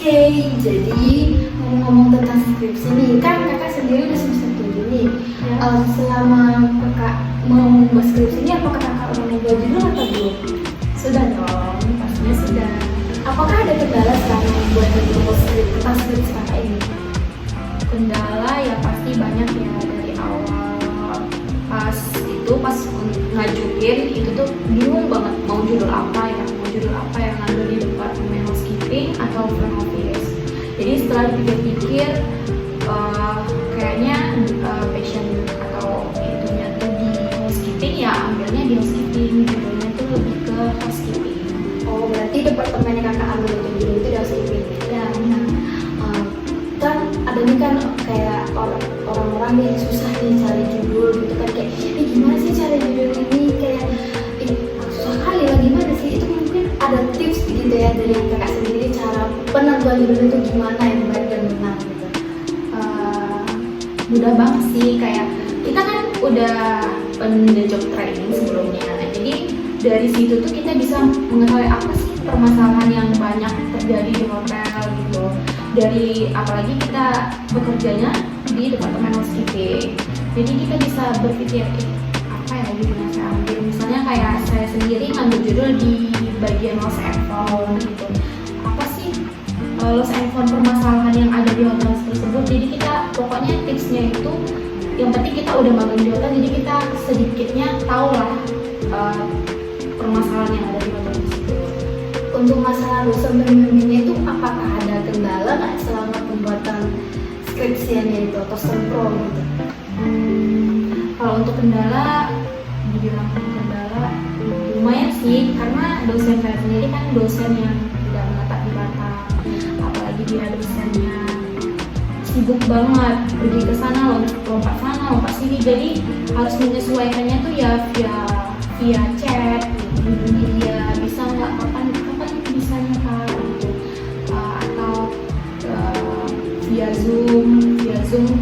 Jadi ngomong-ngomong tentang skripsi nih, kan kakak sendiri udah semester 7 nih. Selama kakak mau membuat skripsi ini, apakah kakak udah membuat judul atau belum? Sudah dong, pastinya sudah. Apakah ada kendala selama membuat judul skripsi tentang skripsi kakak ini? Kendala ya pasti banyak ya dari awal. Pas ngajuin itu tuh bingung banget mau judul apa yang ngambil di departemen housekeeping atau front office. Jadi setelah dipikir-pikir kayaknya passion atau itunya tuh di housekeeping, ya ambilnya di housekeeping, judulnya tuh lebih ke housekeeping. Oh, berarti departemen yang kakak ambil untuk judul itu di housekeeping ya? Kan ada nih kan kayak orang-orang yang susah nih cari judul gitu kan, kayak gimana sih cari judul ini, kayak susah kali lah, gimana sih? Itu mungkin ada tips gitu ya dari kakak sendiri, cara penentuan judul itu gimana yang baik dan benar gitu? Mudah banget sih, kayak kita kan udah the job training sebelumnya. Nah, jadi dari situ tuh kita bisa mengetahui apa sih permasalahan yang banyak terjadi di hotel gitu. Dari apalagi kita bekerjanya di departemen housekeeping, jadi kita bisa berpikir apa ya judulnya saya ambil. Misalnya kayak saya sendiri ngambil judul di bagian loss and found gitu. Apa sih loss and found, permasalahan yang ada di hotel tersebut. Jadi kita pokoknya tipsnya itu yang penting kita udah magang di hotel, jadi kita sedikitnya tahu lah permasalahan yang ada di hotel tersebut. Untuk masalah dosen pembimbingnya itu apakah ada kendala nggak selama pembuatan skripsiannya itu atau sempro gitu? Kalau untuk kendala, dibilang kendala lumayan sih, karena dosen saya sendiri kan dosen yang tidak menetap di Batam, apalagi dia dosennya sibuk banget, pergi ke sana lompat sini, jadi harus menyesuaikannya tuh ya via chat, dia bisa nggak kapan bisanya Kak gitu. Atau via zoom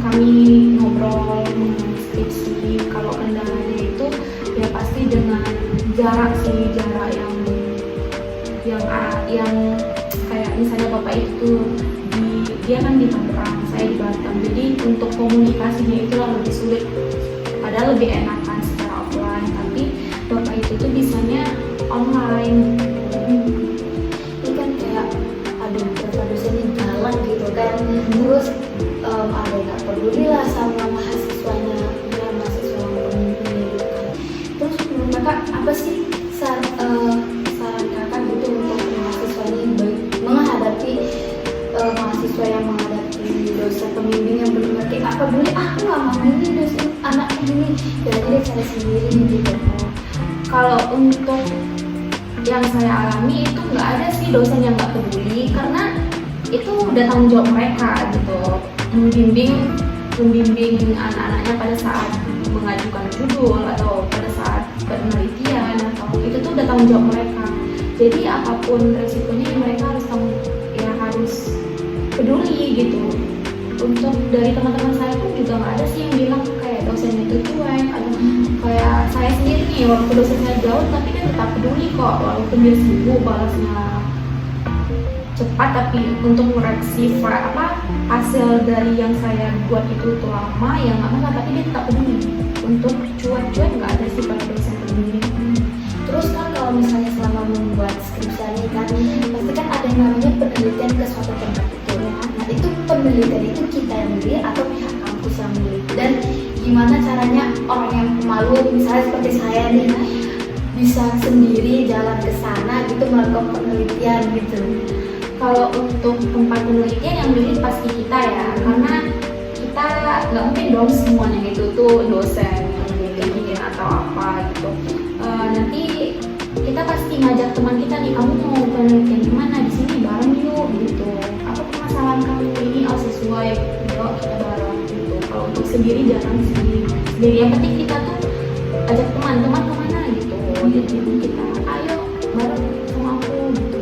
kami ngobrol mengenai skripsi. Kalau kendalanya itu ya pasti dengan jarak yang kayak misalnya bapak itu dia kan di Tangerang, saya di Batam, jadi untuk komunikasinya itulah lebih sulit, padahal lebih enakan secara offline, tapi bapak itu tuh bisanya online. Ini kan kayak ada beberapa dosen yang galak gitu kan, terus ada yang nggak peduli lah sama mahasiswanya, mahasiswa yang pembimbingnya gitu kan. Terus menurut kakak apa sih saran kakak gitu untuk mahasiswa ini menghadapi mahasiswa yang menghadapi dosen pembimbing yang benar-benar kayak apa peduli, aku nggak mau ini dosen anak ini, jadi dia cari sendiri gitu. Kalau untuk yang saya alami itu nggak ada sih dosen yang nggak peduli, karena itu udah tanggung jawab mereka gitu, membimbing anak-anaknya pada saat mengajukan judul atau pada saat penelitian, atau itu tuh udah tanggung jawab mereka. Jadi apapun resikonya mereka harus peduli gitu. Untuk dari teman-teman saya pun juga nggak ada sih yang bilang kayak dosen itu cuek, atau kayak saya sendiri nih, walaupun dosen saya jauh tapi dia tetap peduli kok, walaupun dia sibuk balasnya cepat, tapi untuk mereaksi hasil dari yang saya buat itu tuh lama ya nggak apa, tapi dia tetap peduli. Untuk cuek nggak ada sih pada dosen peduli. Terus kan kalau misalnya selama membuat skripsi ini kan pasti kan ada yang namanya penelitian ke suatu tempat itu ya. Nah itu penelitian itu kita yang beli atau pihak kampus yang beli, dan gimana caranya orang yang pemalu misalnya seperti saya nih bisa sendiri jalan ke sana gitu melakukan penelitian gitu? Kalau untuk tempat penelitian yang beli pasti kita ya, karena kita nggak mungkin dong semuanya itu tuh dosen yang bikin atau apa gitu. Nanti kita pasti ngajak teman kita nih, kamu mau penelitian gimana, di sini bareng yuk gitu. Apa permasalahan kamu ini, sesuai yuk kita bareng gitu. Kalau untuk sendiri jarang sendiri. Yang penting kita tuh ajak teman-teman kemana gitu. Jadi kita ayo bareng sama aku gitu.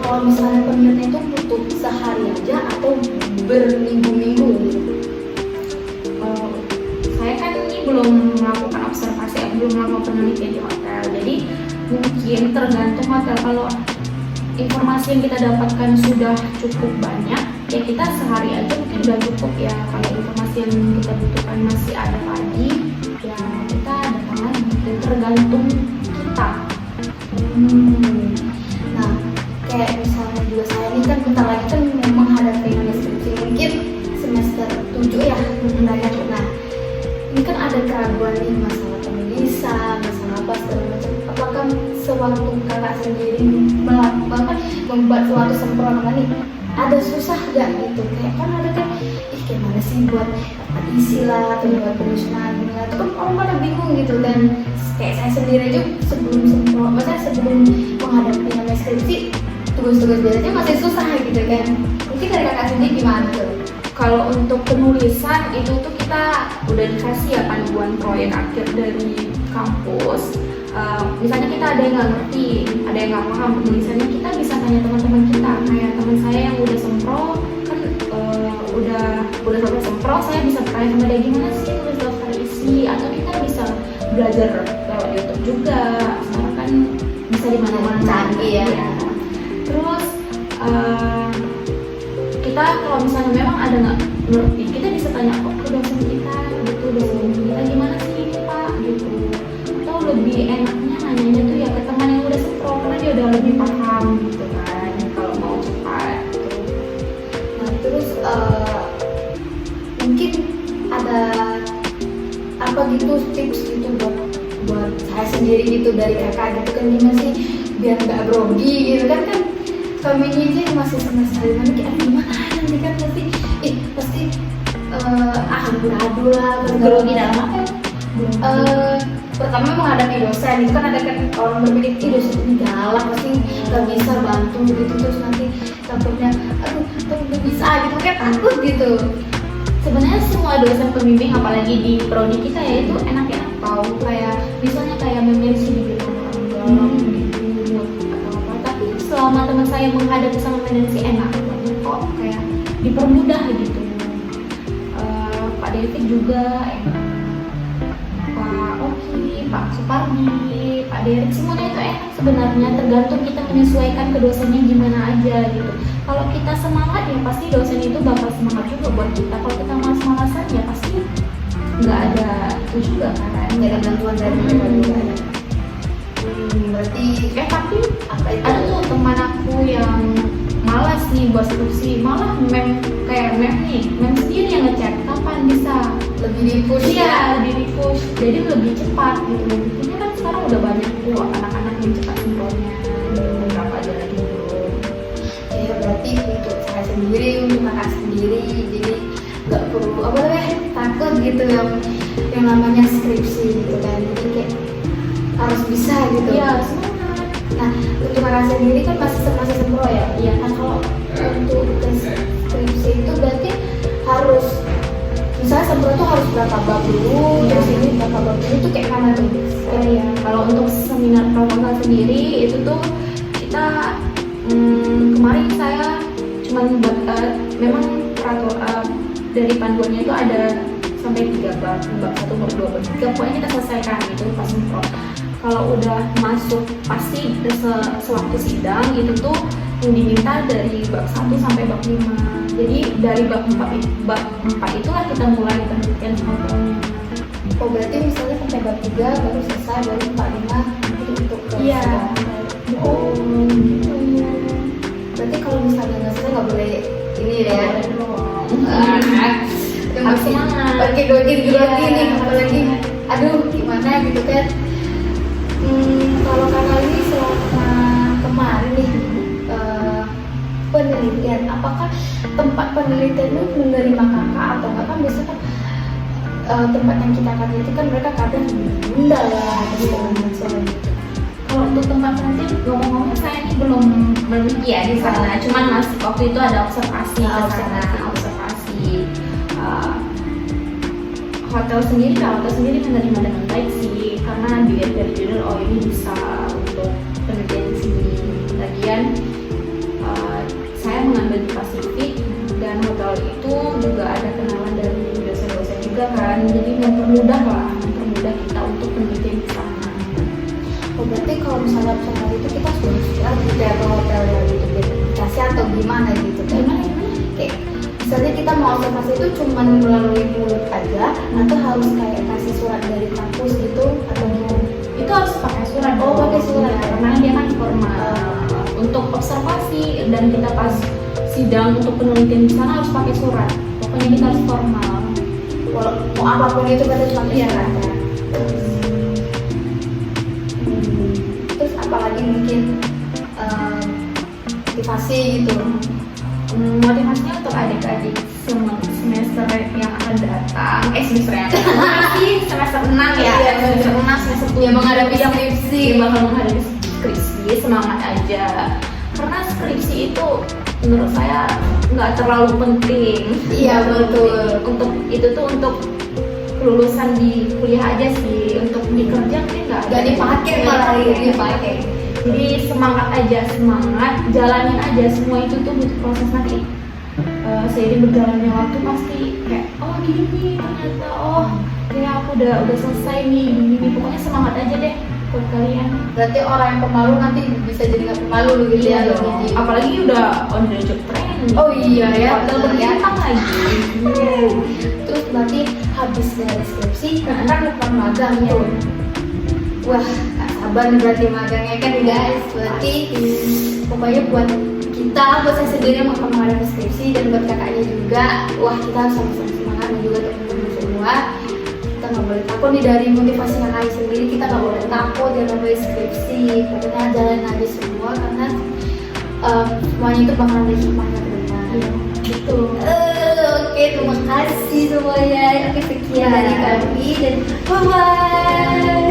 Kalau misalnya penelitian itu butuh sehari aja atau berminggu-minggu gitu? Saya kan ini belum melakukan observasi, belum melakukan penelitian di hotel, jadi mungkin tergantung hotel. Kalau informasi yang kita dapatkan sudah cukup banyak, ya kita sehari aja mungkin udah cukup ya. Kalau informasi yang kita butuhkan masih ada lagi, ya kita datang lagi. Tergantung kita. Nah, kayak misalnya juga saya ini kan bentar lagi kan menghadapi skripsi mungkin semester 7 ya. Nah, ini kan ada keraguan nih masalah penulisan, masalah apa segala macam. Apakah sewaktu kakak sendiri membuat suatu sempurna nih, ada susah gak gitu? Kayak kan ada kan, gimana sih buat isi lah atau buat penyusunan lah, itu kan orang pada bingung gitu kan. Kayak saya sendiri aja sebelum menghadapi namanya skripsi, tugas-tugas biasanya masih susah gitu kan. Mungkin dari kakak sendiri gimana tuh? Kalau untuk penulisan itu tuh kita udah dikasih ya panduan proyek akhir dari kampus. Misalnya kita ada yang nggak ngerti, ada yang nggak paham penulisannya, kita bisa tanya teman-teman kita. Kayak teman saya yang udah sempro kan, udah selesai sempro, saya bisa tanya sama dia gimana sih nulis daftar isi, atau kita bisa belajar lewat YouTube juga. Sekarang kan bisa di mana-mana canggih ya. Terus kita kalau misalnya memang ada nggak ngerti, kita bisa tanya kok ke dosen kita gitu, dosen kita gimana sih ini Pak gitu. Atau lebih enaknya nanyanya tuh ya ke teman yang udah sempro, karena dia udah lebih paham gitu kan kalau mau cepat gitu. Nah terus mungkin ada apa gitu tips gitu buat saya sendiri gitu dari kakak gitu kan, gimana sih biar nggak grogi gitu kan kami ini aja masih semester 5 kayak gimana nanti kan pasti amburadul lah, Grogi dalam apa? Pertama menghadapi dosen itu kan ada kan orang berpikir dosen ini galak pasti nggak bisa bantu gitu, terus nanti takutnya nggak bisa gitu, kayak takut gitu. Sebenarnya semua dosen pembimbing apalagi di prodi kita ya itu enak-enak tahu, kayak misalnya kayak memensi dibilang orang galak gitu atau apa, tapi selama teman saya menghadapi sama memensi enak banget kok, kayak dipermudah gitu. Pak David juga enak, Pak Oki, Pak Supardi, Pak Derik, semuanya itu enak sebenarnya, tergantung kita menyesuaikan ke dosennya gimana aja gitu. Kalau kita semangat ya pasti dosen itu bakal semangat juga buat kita. Kalau kita malas-malasan ya pasti nggak ada itu juga kan, Nggak ada bantuan dari mereka juga. Berarti tapi apa itu? ada tuh teman aku yang malas nih buat skripsi, malah kayak mem sendiri yang ngechat kapan bisa, Lebih di-push iya lebih di-push, jadi lebih cepat gitu. Buktinya kan sekarang udah banyak tuh anak-anak yang cepat sempurnya, beberapa aja lagi belum. Ya berarti untuk saya sendiri, untuk kakak sendiri, jadi nggak perlu takut gitu yang namanya skripsi gitu kan. Jadi kayak harus bisa gitu. Iya, semangat. Nah untuk kakak sendiri kan masih sempro ya. Iya Nah kalau untuk tes skripsi itu berarti harus misalnya sempro itu harus berapa bab dulu, terus ini berapa bab dulu itu kayak mana tuh? ya. Kalau untuk seminar proposal sendiri itu tuh kita kemarin saya cuman buat memang peraturan dari panduannya itu ada sampai 3 bab 1, bab 2, bab 3, pokoknya kita selesaikan itu pas sempro. Kalau udah masuk pasti sewaktu sidang itu tuh yang diminta dari bab 1 sampai bab 5. Jadi dari bab 4 itulah kita mulai penelitian kontrolnya. Oh berarti misalnya sampai bab 3 baru selesai, baru 4, 5 itu untuk ke Iya. sidang. Oh gitu. Berarti kalau misalnya nggak selesai nggak boleh ini ya. Harus semangat. Pakai grogi Iya, nih, apalagi aduh gimana gitu kan. Kalau kakak ini selama kemarin nih penelitian, apakah tempat penelitian itu menerima kakak atau enggak? Kan biasanya kan tempat yang kita itu kan mereka kadang bunda lah gitu macam. Kalau untuk tempat penelitian ngomong-ngomong saya ini belum ya di sana, cuman mas waktu itu ada observasi ke sana, observasi. Hotel sendiri menerima dengan baik sih, karena dilihat dari judul oh ini bisa untuk penelitian di sini. Lagian saya mengambil di Pasifik dan hotel itu juga ada kenalan dari dosen-dosen juga kan, jadi mempermudah kita untuk penelitian di sana. Oh berarti kalau kalau misalnya pesawat itu kita sudah surat gitu ya ke hotel gitu dikasih atau gimana gitu kan? Kayak misalnya kita mau observasi itu cuma melalui mulut aja atau harus kayak kasih surat dari kampus gitu atau gimana? Itu harus pakai surat. Oh, pakai surat. Ya, karena dia kan formal. Untuk observasi dan kita pas sidang untuk penelitian di sana harus pakai surat. Pokoknya kita harus formal. Kalau mau apapun itu kita cuma pakai Iya. surat ya. Terus apalagi mungkin motivasi gitu. Motivasinya untuk adik-adik semester yang akan datang, semester yang akan datang masih semester 6 ya, Iya, semester 6, semester 7 yang menghadapi skripsi. yang bakal menghadapi skripsi, semangat aja. Karena skripsi itu menurut saya nggak terlalu penting. Iya, betul. Untuk itu tuh untuk kelulusan di kuliah aja sih, untuk di kerja mungkin Gak dipakai malah dipakai. Jadi semangat aja, semangat, jalanin aja, semua itu tuh butuh proses. Nanti seiring berjalannya waktu pasti kayak oh gini ternyata, oh kayak aku udah selesai nih gini. Pokoknya semangat aja deh buat kalian. Berarti orang yang pemalu nanti bisa jadi nggak pemalu gitu ya? dong. Apalagi udah on the job training. Oh iya ya, Hotel betul ya. berbintang lagi. Terus berarti habis dari skripsi kan bukan magang tuh. Wah, gak sabar nih berarti magangnya kan guys. Berarti pokoknya buat kita, buat saya sendiri yang akan menghadapi skripsi dan buat kakaknya juga, wah kita harus sama-sama semangat dan juga teman-teman semua. Kita nggak boleh takut nih dari motivasi kakaknya sendiri. Kita nggak boleh takut yang namanya skripsi. Pokoknya jalanin aja semua karena semuanya itu bakal ada hikmahnya ke depan. Gitu. Oke, terima kasih semuanya. Oke, sekian dari kami dan bye bye.